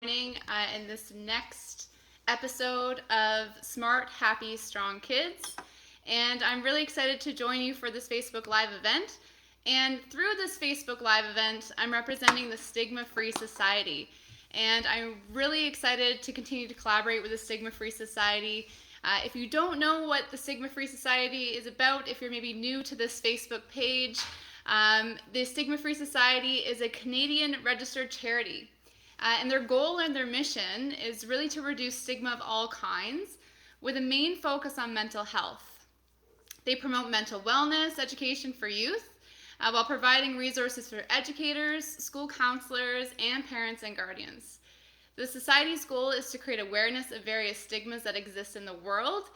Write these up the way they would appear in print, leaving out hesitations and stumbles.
In this next episode of Smart, Happy, Strong Kids. And I'm really excited to join you for this Facebook Live event. And through this Facebook Live event, I'm representing the Stigma-Free Society. And I'm really excited to continue to collaborate with the Stigma-Free Society. If you don't know what the Stigma-Free Society is about, if you're maybe new to this Facebook page, the Stigma-Free Society is a Canadian registered charity. And their goal and their mission is really to reduce stigma of all kinds with a main focus on mental health. They promote mental wellness education for youth while providing resources for educators, school counselors, and parents and guardians. The Society's goal is to create awareness of various stigmas that exist in the world,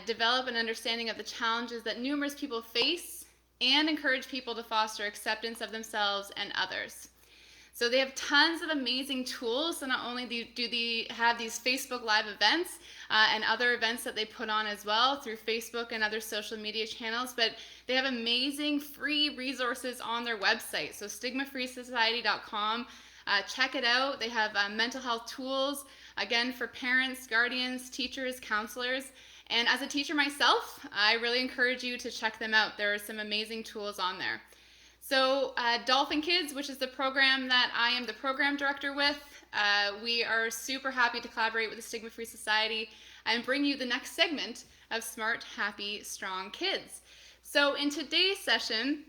develop an understanding of the challenges that numerous people face, and encourage people to foster acceptance of themselves and others. So they have tons of amazing tools. So not only do they have these Facebook Live events and other events that they put on as well through Facebook and other social media channels, but they have amazing free resources on their website. So stigmafreesociety.com. Check it out. They have mental health tools, again, for parents, guardians, teachers, counselors. And as a teacher myself, I really encourage you to check them out. There are some amazing tools on there. So Dolphin Kids, which is the program that I am the program director with, we are super happy to collaborate with the Stigma-Free Society and bring you the next segment of Smart, Happy, Strong Kids. So in today's session,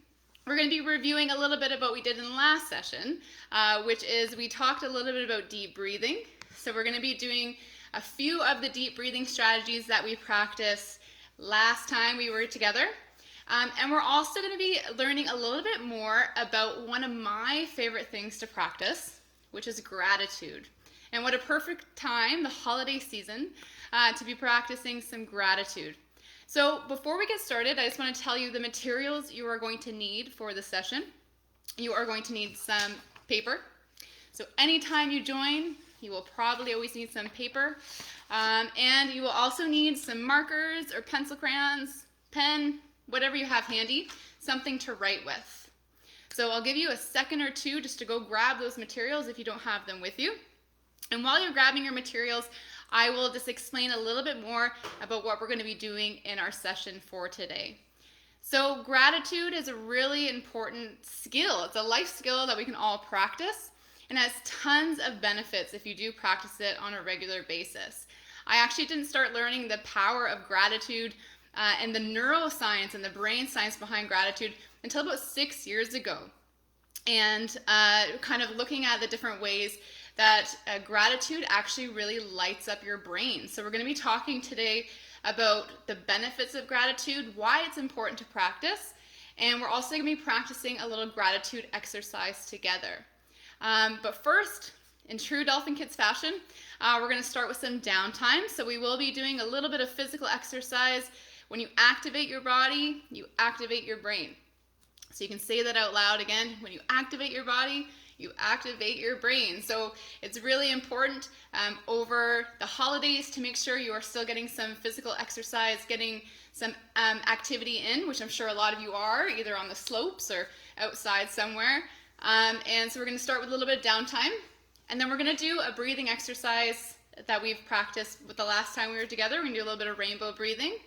we're going to be reviewing a little bit of what we did in the last session, which is we talked a little bit about deep breathing. So we're going to be doing a few of the deep breathing strategies that we practiced last time we were together. And we're also going to be learning a little bit more about one of my favorite things to practice, which is gratitude. And what a perfect time, the holiday season, to be practicing some gratitude. So before we get started, I just want to tell you the materials you are going to need for the session. You are going to need some paper. So anytime you join, you will probably always need some paper. And you will also need some markers or pencil crayons, pen, whatever you have handy, something to write with. So I'll give you a second or two just to go grab those materials if you don't have them with you. And while you're grabbing your materials, I will just explain a little bit more about what we're going to be doing in our session for today. So gratitude is a really important skill. It's a life skill that we can all practice and has tons of benefits if you do practice it on a regular basis. I actually didn't start learning the power of gratitude and the neuroscience and the brain science behind gratitude until about 6 years ago. And kind of looking at the different ways that gratitude actually really lights up your brain. So we're going to be talking today about the benefits of gratitude, why it's important to practice, and we're also going to be practicing a little gratitude exercise together. But first, in true Dolphin Kids fashion, we're going to start with some downtime. So we will be doing a little bit of physical exercise. When you activate your body, you activate your brain. So you can say that out loud again. When you activate your body, you activate your brain. So it's really important over the holidays to make sure you are still getting some physical exercise, getting some activity in, which I'm sure a lot of you are, either on the slopes or outside somewhere. And so we're going to start with a little bit of downtime. And then we're going to do a breathing exercise that we've practiced with the last time we were together. We're going to do a little bit of rainbow breathing.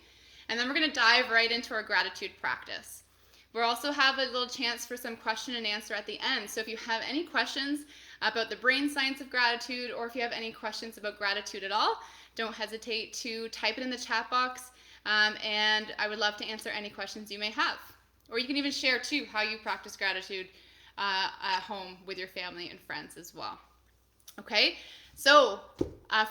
And then we're going to dive right into our gratitude practice. We'll also have a little chance for some question and answer at the end. So if you have any questions about the brain science of gratitude, or if you have any questions about gratitude at all, don't hesitate to type it in the chat box. And I would love to answer any questions you may have. Or you can even share too how you practice gratitude at home with your family and friends as well. Okay, so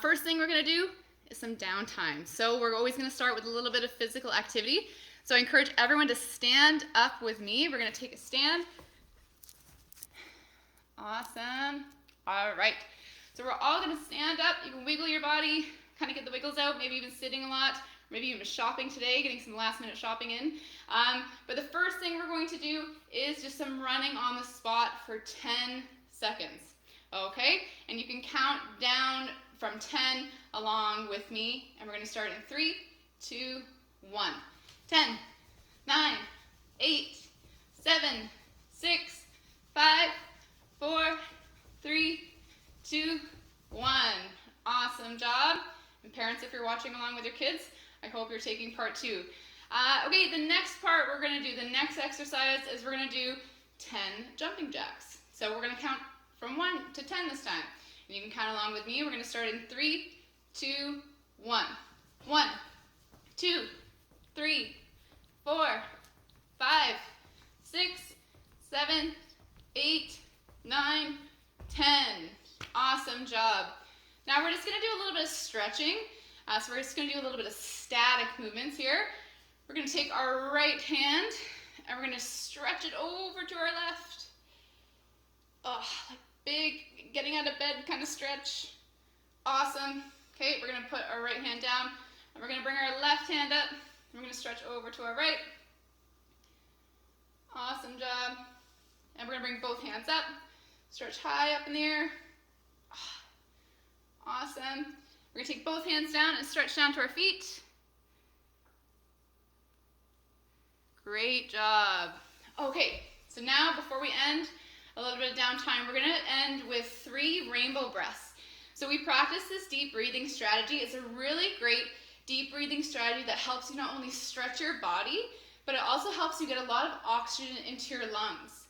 first thing we're going to do is some downtime. So we're always going to start with a little bit of physical activity. So I encourage everyone to stand up with me. We're going to take a stand. Awesome. All right. So we're all going to stand up. You can wiggle your body, kind of get the wiggles out, maybe even sitting a lot, maybe even shopping today, getting some last minute shopping in. But the first thing we're going to do is just some running on the spot for 10 seconds. Okay? And you can count down from 10 along with me. And we're going to start in 3, 2, 1. 10, 9, 8, 7, 6, 5, 4, 3, 2, one. Awesome job. And parents, if you're watching along with your kids, I hope you're taking part too. Okay, the next part we're going to do, the next exercise is we're going to do 10 jumping jacks. So we're going to count from 1 to 10 this time. And you can count along with me. We're going to start in 3, 2, 1. 1, 2, 3, 4, 5, 6, 7, 8, 9, 10. Awesome job. Now we're just going to do a little bit of stretching. So we're just going to do a little bit of static movements here. We're going to take our right hand and we're going to stretch it over to our left. Oh, like big, getting out of bed kind of stretch. Awesome. Okay, we're going to put our right hand down and we're going to bring our left hand up. And we're going to stretch over to our right. Awesome job. And we're going to bring both hands up. Stretch high up in the air. Awesome. We're going to take both hands down and stretch down to our feet. Great job. Okay, so now before we end, a little bit of downtime, we're going to end with 3 rainbow breaths. So we practice this deep breathing strategy. It's a really great deep breathing strategy that helps you not only stretch your body, but it also helps you get a lot of oxygen into your lungs.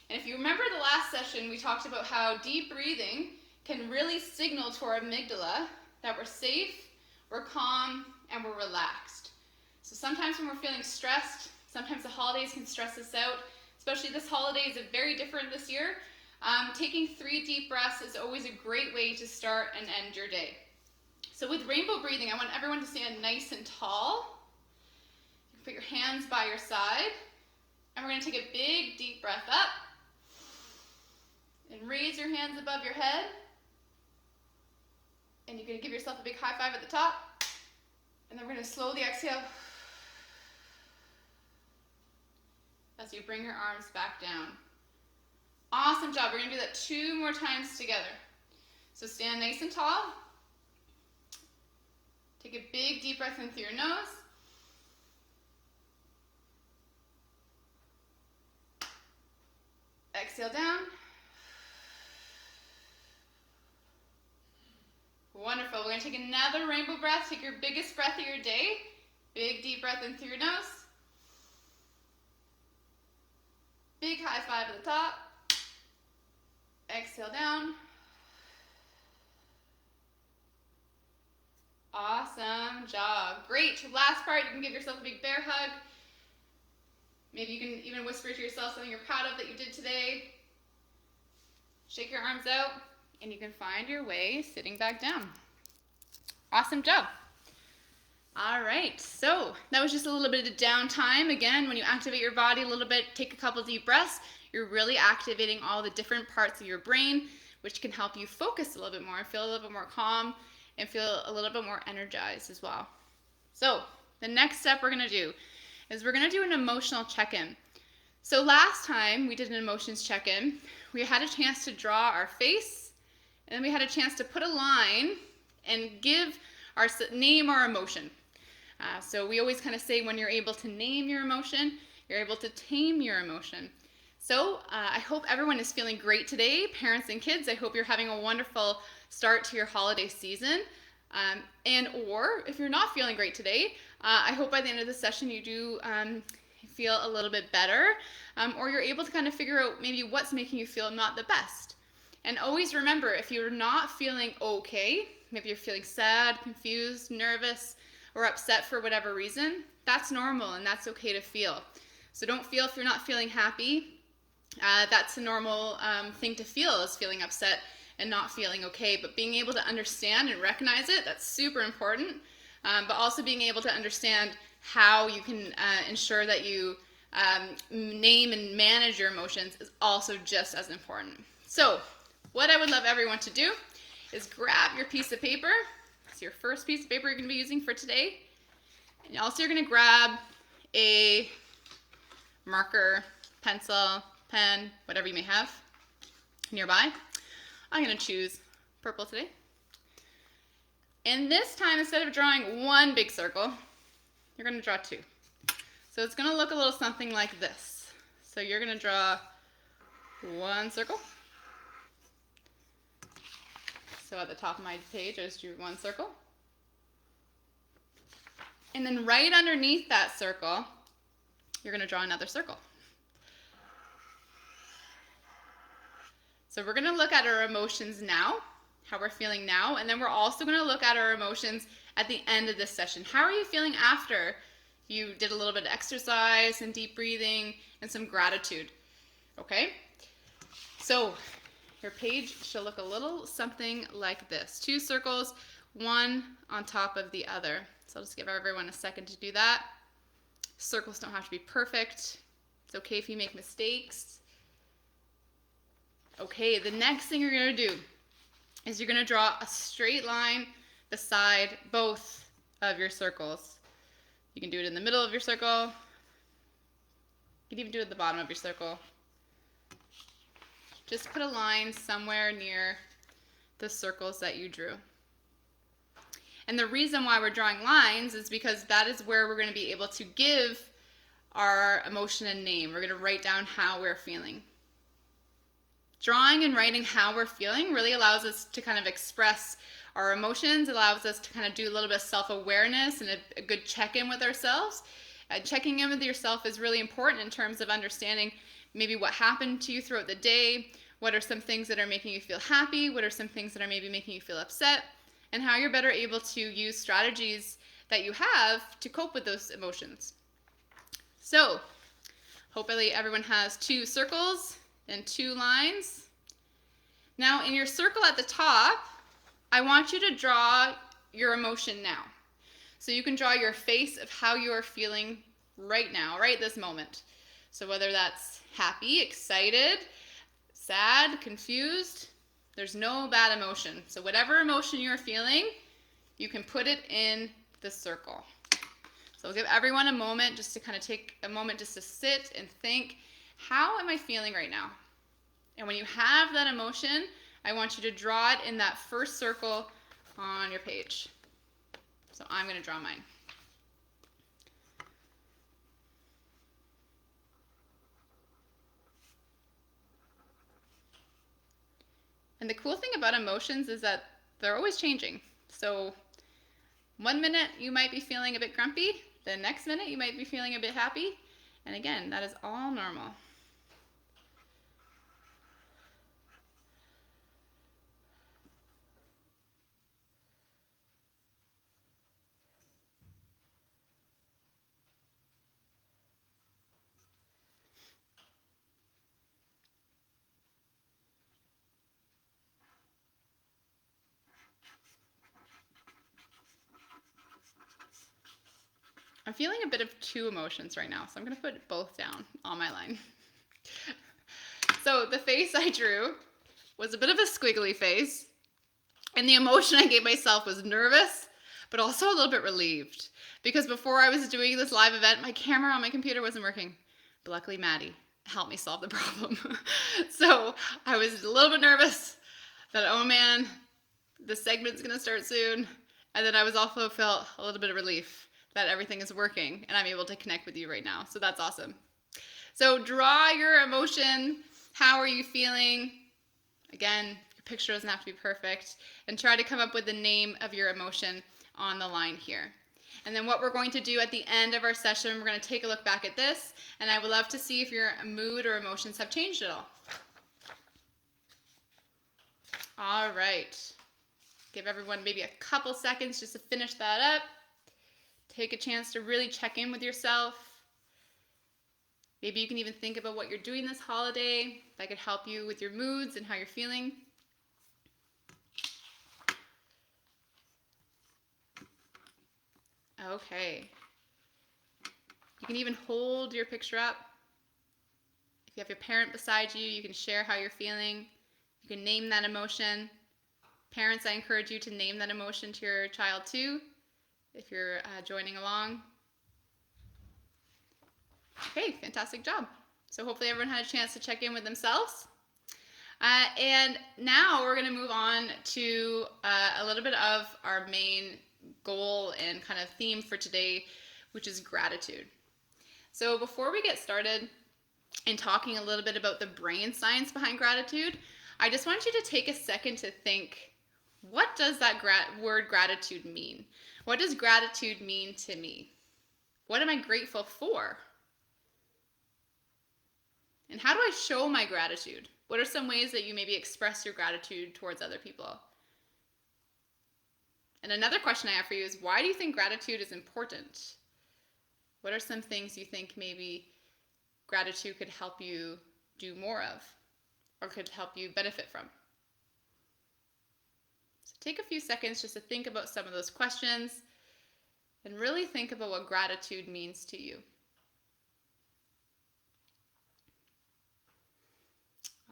And if you remember the last session, we talked about how deep breathing can really signal to our amygdala that we're safe, we're calm, and we're relaxed. So sometimes when we're feeling stressed, sometimes the holidays can stress us out, especially this holiday is very different this year. Taking 3 deep breaths is always a great way to start and end your day. So with rainbow breathing, I want everyone to stand nice and tall. You can put your hands by your side, and we're going to take a big deep breath up, and raise your hands above your head. And you're going to give yourself a big high five at the top. And then we're going to slowly exhale as you bring your arms back down. Awesome job. We're going to do that 2 more times together. So stand nice and tall. Take a big deep breath in through your nose. Exhale down. Wonderful. We're going to take another rainbow breath. Take your biggest breath of your day. Big deep breath in through your nose. Big high five at the top. Exhale down. Awesome job. Great. Last part, you can give yourself a big bear hug. Maybe you can even whisper to yourself something you're proud of that you did today. Shake your arms out, and you can find your way sitting back down. Awesome job. All right, so that was just a little bit of downtime. Again, when you activate your body a little bit, take a couple deep breaths, you're really activating all the different parts of your brain, which can help you focus a little bit more, feel a little bit more calm, and feel a little bit more energized as well. So the next step we're going to do is we're going to do an emotional check-in. So last time we did an emotions check-in, we had a chance to draw our face, and then we had a chance to put a line and name our emotion. So we always kind of say when you're able to name your emotion, you're able to tame your emotion. So I hope everyone is feeling great today, parents and kids. I hope you're having a wonderful start to your holiday season. Or if you're not feeling great today, I hope by the end of the session you do feel a little bit better, or you're able to kind of figure out maybe what's making you feel not the best. And always remember, if you're not feeling okay, maybe you're feeling sad, confused, nervous, or upset for whatever reason, that's normal and that's okay to feel. So don't feel if you're not feeling happy. That's a normal thing to feel, is feeling upset and not feeling okay. But being able to understand and recognize it, that's super important. But also being able to understand how you can ensure that you name and manage your emotions is also just as important. So what I would love everyone to do is grab your piece of paper. It's your first piece of paper you're going to be using for today. And also you're going to grab a marker, pencil, pen, whatever you may have nearby. I'm going to choose purple today. And this time, instead of drawing one big circle, you're going to draw 2. So it's going to look a little something like this. So you're going to draw 1 circle. So at the top of my page, I just drew one circle. And then right underneath that circle, you're going to draw another circle. So we're going to look at our emotions now, how we're feeling now, and then we're also going to look at our emotions at the end of this session. How are you feeling after you did a little bit of exercise and deep breathing and some gratitude? Okay? So your page should look a little something like this. 2 circles, one on top of the other. So I'll just give everyone a second to do that. Circles don't have to be perfect. It's okay if you make mistakes. Okay, the next thing you're going to do is you're going to draw a straight line beside both of your circles. You can do it in the middle of your circle. You can even do it at the bottom of your circle. Just put a line somewhere near the circles that you drew. And the reason why we're drawing lines is because that is where we're going to be able to give our emotion a name. We're going to write down how we're feeling. Drawing and writing how we're feeling really allows us to kind of express our emotions, allows us to kind of do a little bit of self-awareness and a good check-in with ourselves. Checking in with yourself is really important in terms of understanding maybe what happened to you throughout the day, what are some things that are making you feel happy, what are some things that are maybe making you feel upset, and how you're better able to use strategies that you have to cope with those emotions. So, hopefully everyone has 2 circles and 2 lines. Now, in your circle at the top, I want you to draw your emotion now. So you can draw your face of how you are feeling right now, right this moment. So whether that's happy, excited, sad, confused, there's no bad emotion. So whatever emotion you're feeling, you can put it in the circle. So I'll give everyone a moment just to kind of take a moment just to sit and think, how am I feeling right now? And when you have that emotion, I want you to draw it in that first circle on your page. So I'm going to draw mine. And the cool thing about emotions is that they're always changing. So 1 minute you might be feeling a bit grumpy, the next minute you might be feeling a bit happy. And again, that is all normal. I'm feeling a bit of 2 emotions right now, so I'm going to put both down on my line. So the face I drew was a bit of a squiggly face, and the emotion I gave myself was nervous, but also a little bit relieved. Because before I was doing this live event, my camera on my computer wasn't working. But luckily, Maddie helped me solve the problem. So I was a little bit nervous that, oh man, the segment's going to start soon. And then I was also felt a little bit of relief that everything is working and I'm able to connect with you right now. So that's awesome. So draw your emotion. How are you feeling? Again, your picture doesn't have to be perfect. And try to come up with the name of your emotion on the line here. And then what we're going to do at the end of our session, we're going to take a look back at this, and I would love to see if your mood or emotions have changed at all. All right. Give everyone maybe a couple seconds just to finish that up. Take a chance to really check in with yourself. Maybe you can even think about what you're doing this holiday that could help you with your moods and how you're feeling. Okay. You can even hold your picture up. If you have your parent beside you, you can share how you're feeling. You can name that emotion. Parents, I encourage you to name that emotion to your child too, if you're joining along. Okay, fantastic job. So hopefully everyone had a chance to check in with themselves. And now we're going to move on to a little bit of our main goal and kind of theme for today, which is gratitude. So before we get started in talking a little bit about the brain science behind gratitude, I just want you to take a second to think, what does that word gratitude mean? What does gratitude mean to me? What am I grateful for? And how do I show my gratitude? What are some ways that you maybe express your gratitude towards other people? And another question I have for you is, why do you think gratitude is important? What are some things you think maybe gratitude could help you do more of, or could help you benefit from? So take a few seconds just to think about some of those questions and really think about what gratitude means to you.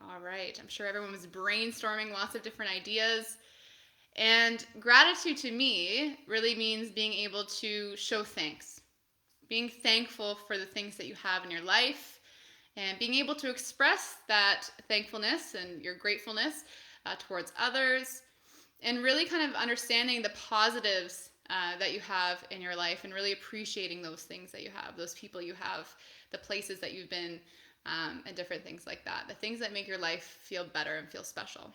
All right, I'm sure everyone was brainstorming lots of different ideas. And gratitude to me really means being able to show thanks, being thankful for the things that you have in your life, and being able to express that thankfulness and your gratefulness towards others, and really kind of understanding the positives that you have in your life and really appreciating those things that you have, those people you have, the places that you've been, and different things like that, the things that make your life feel better and feel special.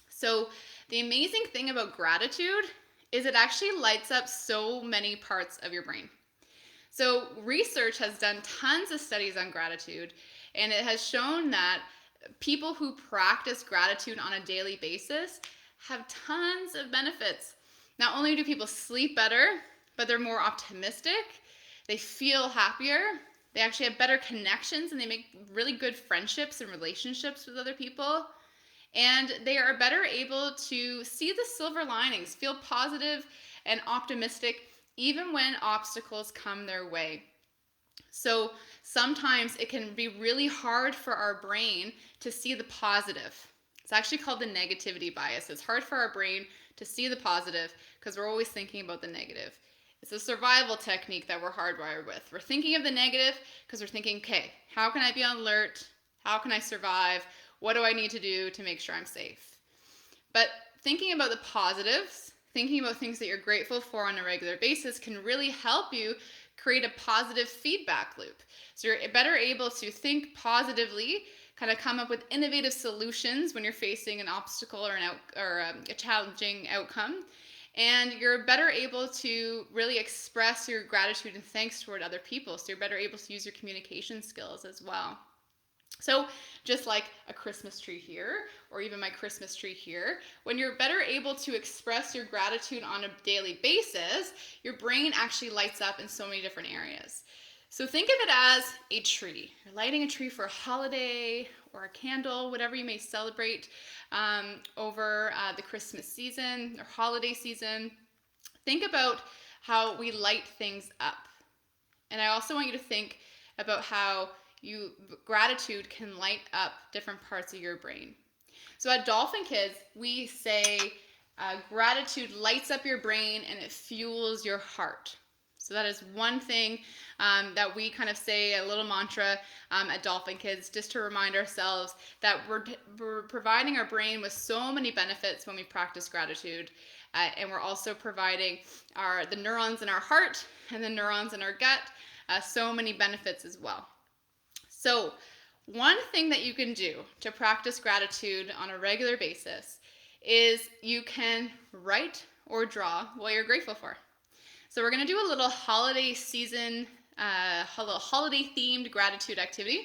So the amazing thing about gratitude is it actually lights up so many parts of your brain. So research has done tons of studies on gratitude, and it has shown that people who practice gratitude on a daily basis have tons of benefits. Not only do people sleep better, but they're more optimistic, they feel happier, they actually have better connections, and they make really good friendships and relationships with other people. And they are better able to see the silver linings, feel positive and optimistic, even when obstacles come their way. So sometimes it can be really hard for our brain to see the positive. It's actually called the negativity bias. It's hard for our brain to see the positive because we're always thinking about the negative. It's a survival technique that we're hardwired with. We're thinking of the negative because we're thinking, okay, how can I be on alert? How can I survive? What do I need to do to make sure I'm safe? But thinking about the positives, thinking about things that you're grateful for on a regular basis can really help you create a positive feedback loop. So you're better able to think positively, kind of come up with innovative solutions when you're facing an obstacle or a challenging outcome. And you're better able to really express your gratitude and thanks toward other people. So you're better able to use your communication skills as well. So just like a Christmas tree here, or even my Christmas tree here, when you're better able to express your gratitude on a daily basis, your brain actually lights up in so many different areas. So think of it as a tree. You're lighting a tree for a holiday or a candle, whatever you may celebrate over the Christmas season or holiday season. Think about how we light things up. And I also want you to think about how gratitude can light up different parts of your brain. So at Dolphin Kids, we say gratitude lights up your brain and it fuels your heart. So that is one thing that we kind of say, a little mantra at Dolphin Kids, just to remind ourselves that we're providing our brain with so many benefits when we practice gratitude. And we're also providing the neurons in our heart and the neurons in our gut so many benefits as well. So one thing that you can do to practice gratitude on a regular basis is you can write or draw what you're grateful for. So we're going to do a little holiday season, a little holiday themed gratitude activity.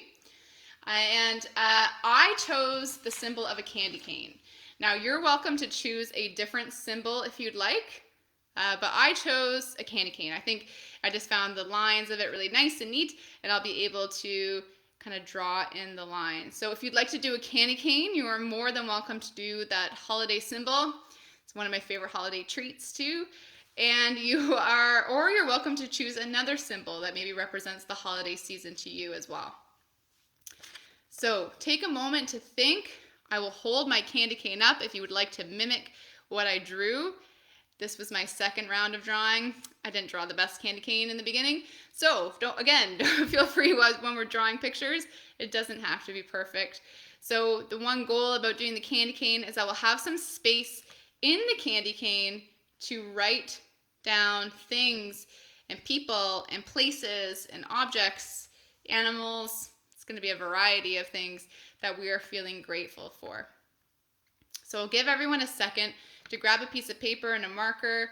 And I chose the symbol of a candy cane. Now you're welcome to choose a different symbol if you'd like, but I chose a candy cane. I think I just found the lines of it really nice and neat, and I'll be able to kind of draw in the lines. So if you'd like to do a candy cane, you are more than welcome to do that holiday symbol. It's one of my favorite holiday treats too. And you're welcome to choose another symbol that maybe represents the holiday season to you as well. So take a moment to think. I will hold my candy cane up if you would like to mimic what I drew. This was my second round of drawing. I didn't draw the best candy cane in the beginning. So don't feel free when we're drawing pictures. It doesn't have to be perfect. So the one goal about doing the candy cane is I will have some space in the candy cane to write down things and people and places and objects, animals. It's going to be a variety of things that we are feeling grateful for. So I'll give everyone a second to grab a piece of paper and a marker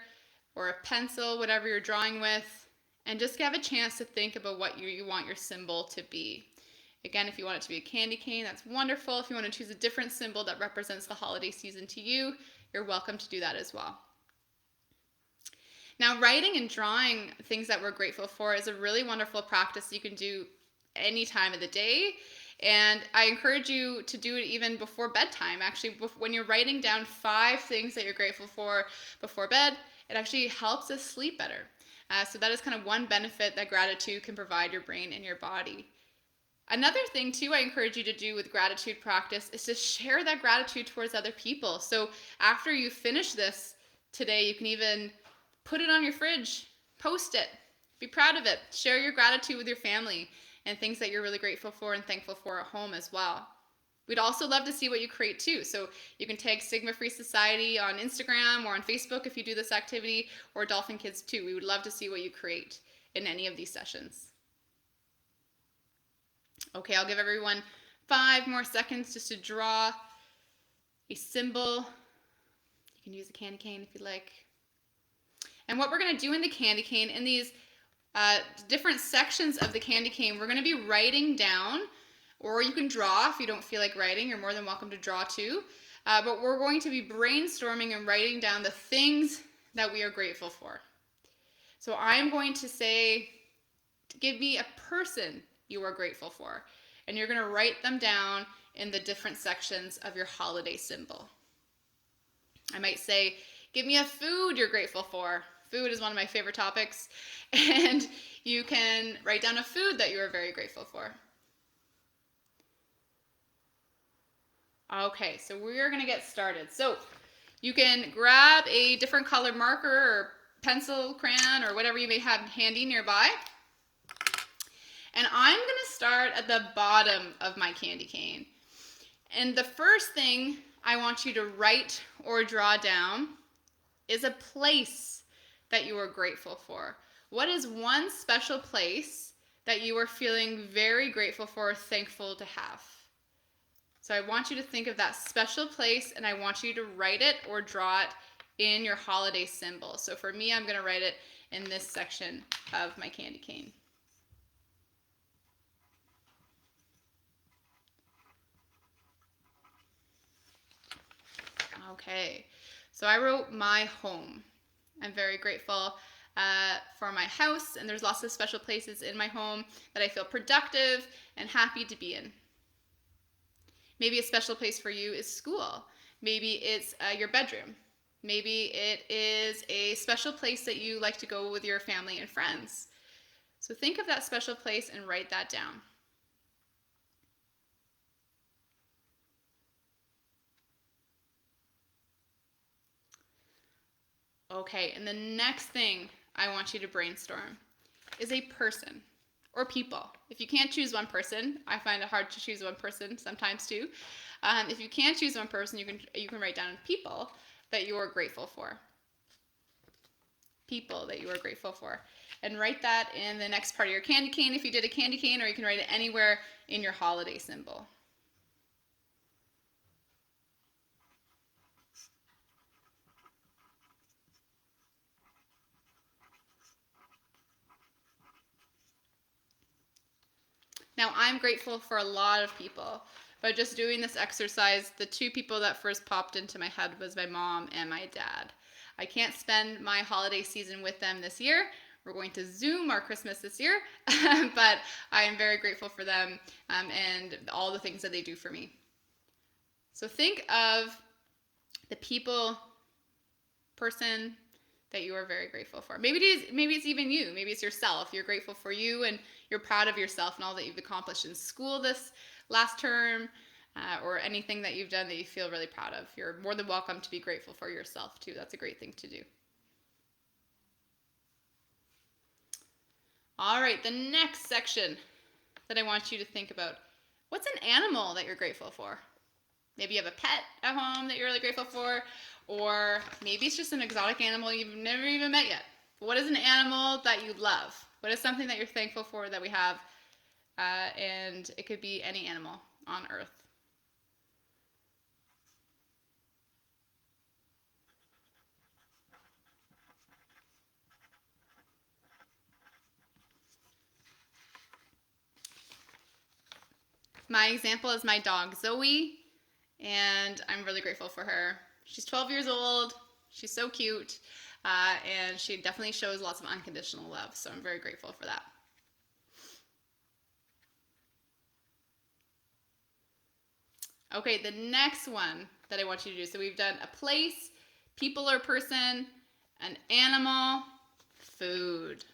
or a pencil, whatever you're drawing with, and just have a chance to think about what you want your symbol to be. Again, if you want it to be a candy cane, that's wonderful. If you want to choose a different symbol that represents the holiday season to you, you're welcome to do that as well. Now, writing and drawing things that we're grateful for is a really wonderful practice you can do any time of the day. And I encourage you to do it even before bedtime. Actually, when you're writing down 5 things that you're grateful for before bed, it actually helps us sleep better. So that is kind of one benefit that gratitude can provide your brain and your body. Another thing too I encourage you to do with gratitude practice is to share that gratitude towards other people. So after you finish this today, you can even put it on your fridge, post it, be proud of it, share your gratitude with your family and things that you're really grateful for and thankful for at home as well. We'd also love to see what you create too. So you can tag Stigma-Free Society on Instagram or on Facebook if you do this activity, or Dolphin Kids too. We would love to see what you create in any of these sessions. Okay, I'll give everyone 5 more seconds just to draw a symbol. You can use a candy cane if you like. And what we're going to do in the candy cane, in these different sections of the candy cane, we're going to be writing down, or you can draw if you don't feel like writing. You're more than welcome to draw too. But we're going to be brainstorming and writing down the things that we are grateful for. So I'm going to say, give me a person you are grateful for. And you're going to write them down in the different sections of your holiday symbol. I might say, give me a food you're grateful for. Food is one of my favorite topics. And you can write down a food that you are very grateful for. Okay, so we're going to get started. So you can grab a different color marker or pencil, crayon, or whatever you may have handy nearby. And I'm going to start at the bottom of my candy cane. And the first thing I want you to write or draw down is a place that you are grateful for. What is one special place that you are feeling very grateful for or thankful to have? So I want you to think of that special place, and I want you to write it or draw it in your holiday symbol. So for me, I'm going to write it in this section of my candy cane. Okay, so I wrote my home. I'm very grateful for my house, and there's lots of special places in my home that I feel productive and happy to be in. Maybe a special place for you is school. Maybe it's your bedroom. Maybe it is a special place that you like to go with your family and friends. So think of that special place and write that down. Okay, and the next thing I want you to brainstorm is a person or people. If you can't choose one person, I find it hard to choose one person sometimes too. If you can't choose one person, you can write down people that you are grateful for. People that you are grateful for. And write that in the next part of your candy cane if you did a candy cane, or you can write it anywhere in your holiday symbol. Now, I'm grateful for a lot of people, but just doing this exercise, the 2 people that first popped into my head was my mom and my dad. I can't spend my holiday season with them this year. We're going to Zoom our Christmas this year, but I am very grateful for them and all the things that they do for me. So think of the people, person that you are very grateful for. Maybe it's even you. Maybe it's yourself. You're grateful for you and you're proud of yourself and all that you've accomplished in school this last term, or anything that you've done that you feel really proud of. You're more than welcome to be grateful for yourself too. That's a great thing to do. All right, the next section that I want you to think about. What's an animal that you're grateful for? Maybe you have a pet at home that you're really grateful for, or maybe it's just an exotic animal you've never even met yet. What is an animal that you love? What is something that you're thankful for that we have? And it could be any animal on earth. My example is my dog, Zoe, and I'm really grateful for her. She's 12 years old. She's so cute, and she definitely shows lots of unconditional love, so I'm very grateful for that. Okay, the next one that I want you to do. So we've done a place, people or person, an animal, food.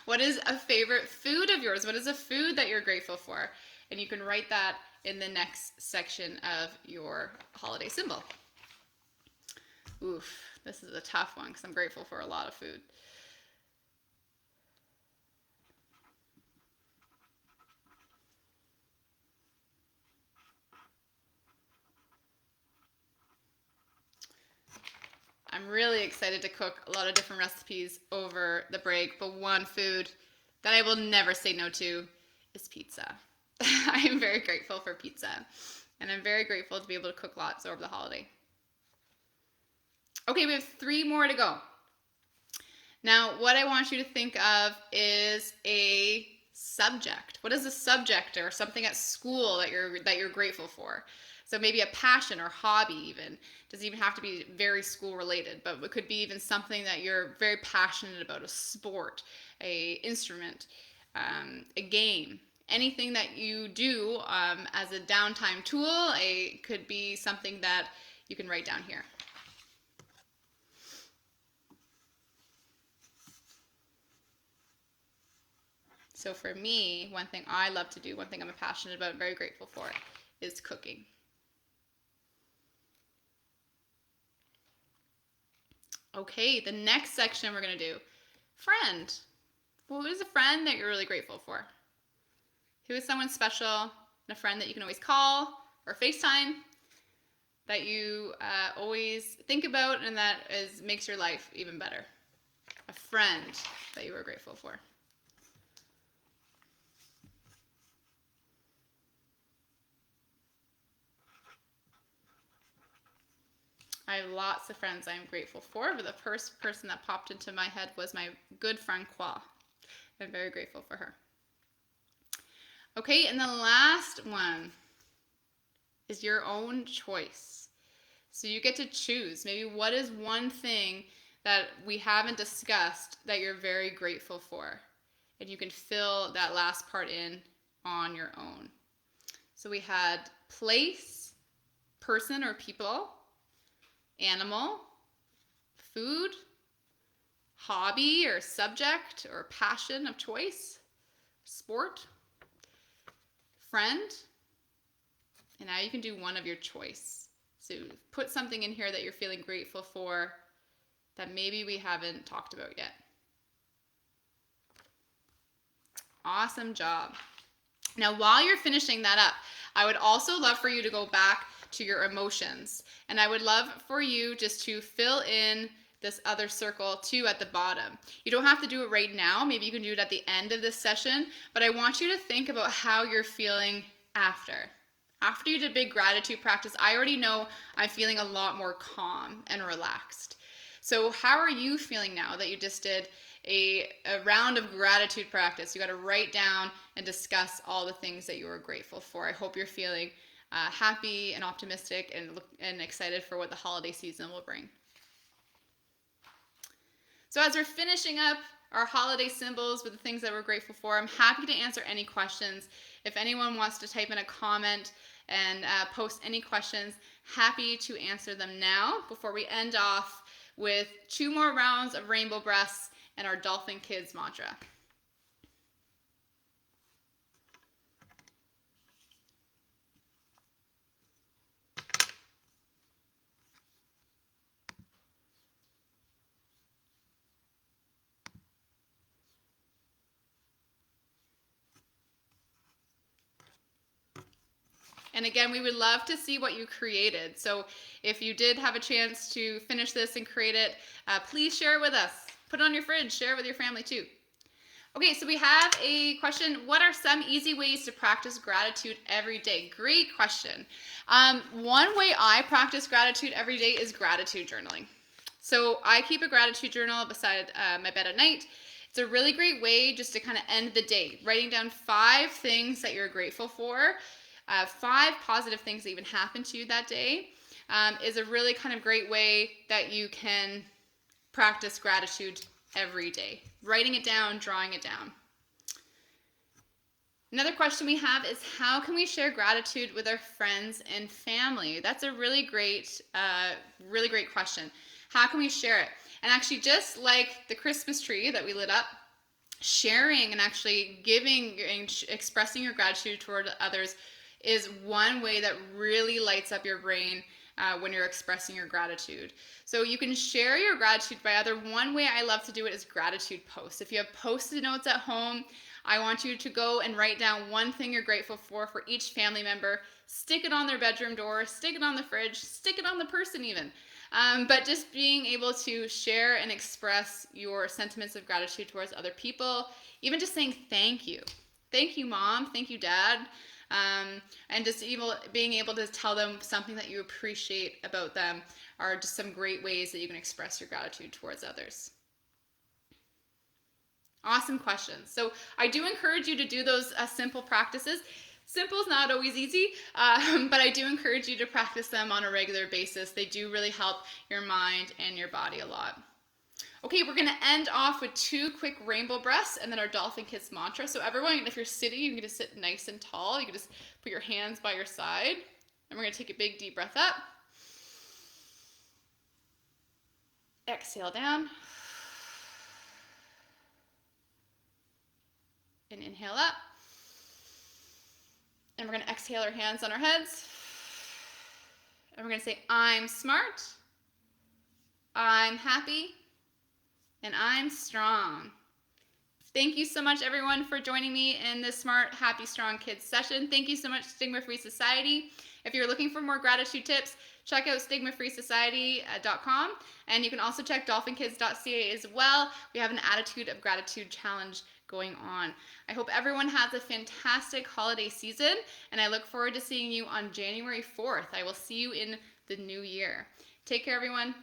What is a favorite food of yours? What is a food that you're grateful for? And you can write that in the next section of your holiday symbol. Oof, this is a tough one because I'm grateful for a lot of food. I'm really excited to cook a lot of different recipes over the break, but one food that I will never say no to is pizza. I am very grateful for pizza, and I'm very grateful to be able to cook lots over the holiday. Okay, we have 3 more to go. Now, what I want you to think of is a subject. What is a subject or something at school that you're grateful for? So maybe a passion or hobby even. Doesn't even have to be very school related, but it could be even something that you're very passionate about, a sport, a instrument, a game. Anything that you do as a downtime tool, it could be something that you can write down here. So for me, one thing I love to do, one thing I'm passionate about and very grateful for is cooking. Okay, the next section we're going to do, friend. Well, who is a friend that you're really grateful for? Who is someone special and a friend that you can always call or FaceTime that you always think about and that makes your life even better? A friend that you are grateful for. I have lots of friends I'm grateful for, but the first person that popped into my head was my good friend Kwa. I'm very grateful for her. Okay, and the last one is your own choice. So you get to choose. Maybe what is one thing that we haven't discussed that you're very grateful for? And you can fill that last part in on your own. So we had place, person or people, animal, food, hobby or subject or passion of choice, sport, friend, and now you can do one of your choice. So put something in here that you're feeling grateful for that maybe we haven't talked about yet. Awesome job. Now, while you're finishing that up, I would also love for you to go back to your emotions. And I would love for you just to fill in this other circle too at the bottom. You don't have to do it right now. Maybe you can do it at the end of this session, but I want you to think about how you're feeling after. After you did big gratitude practice, I already know I'm feeling a lot more calm and relaxed. So how are you feeling now that you just did a round of gratitude practice? You got to write down and discuss all the things that you are grateful for. I hope you're feeling happy and optimistic and excited for what the holiday season will bring. So as we're finishing up our holiday symbols with the things that we're grateful for, I'm happy to answer any questions. If anyone wants to type in a comment and post any questions, happy to answer them now before we end off with 2 more rounds of rainbow breaths and our Dolphin Kids mantra. And again, we would love to see what you created. So if you did have a chance to finish this and create it, please share it with us. Put it on your fridge, share it with your family too. Okay, so we have a question. What are some easy ways to practice gratitude every day? Great question. One way I practice gratitude every day is gratitude journaling. So I keep a gratitude journal beside my bed at night. It's a really great way just to kind of end the day, writing down 5 things that you're grateful for, 5 positive things that even happened to you that day, is a really kind of great way that you can practice gratitude every day. Writing it down, drawing it down. Another question we have is, how can we share gratitude with our friends and family? That's a really great question. How can we share it? And actually, just like the Christmas tree that we lit up, sharing and actually giving and expressing your gratitude toward others is one way that really lights up your brain when you're expressing your gratitude. So you can share your gratitude by other. One way I love to do it is gratitude posts. If you have Post-it notes at home, I want you to go and write down one thing you're grateful for each family member. Stick it on their bedroom door, stick it on the fridge, stick it on the person even. But just being able to share and express your sentiments of gratitude towards other people, even just saying thank you. Thank you, Mom. Thank you, Dad. And just being able to tell them something that you appreciate about them are just some great ways that you can express your gratitude towards others. Awesome questions. So I do encourage you to do those simple practices. Simple is not always easy, but I do encourage you to practice them on a regular basis. They do really help your mind and your body a lot. Okay, we're going to end off with 2 quick rainbow breaths and then our Dolphin Kids mantra. So everyone, if you're sitting, you can just sit nice and tall. You can just put your hands by your side. And we're going to take a big deep breath up. Exhale down. And inhale up. And we're going to exhale our hands on our heads. And we're going to say, I'm smart, I'm happy, and I'm strong. Thank you so much, everyone, for joining me in this Smart, Happy, Strong Kids session. Thank you so much, Stigma-Free Society. If you're looking for more gratitude tips, check out stigmafreesociety.com. And you can also check dolphinkids.ca as well. We have an Attitude of Gratitude challenge going on. I hope everyone has a fantastic holiday season, and I look forward to seeing you on January 4th. I will see you in the new year. Take care, everyone.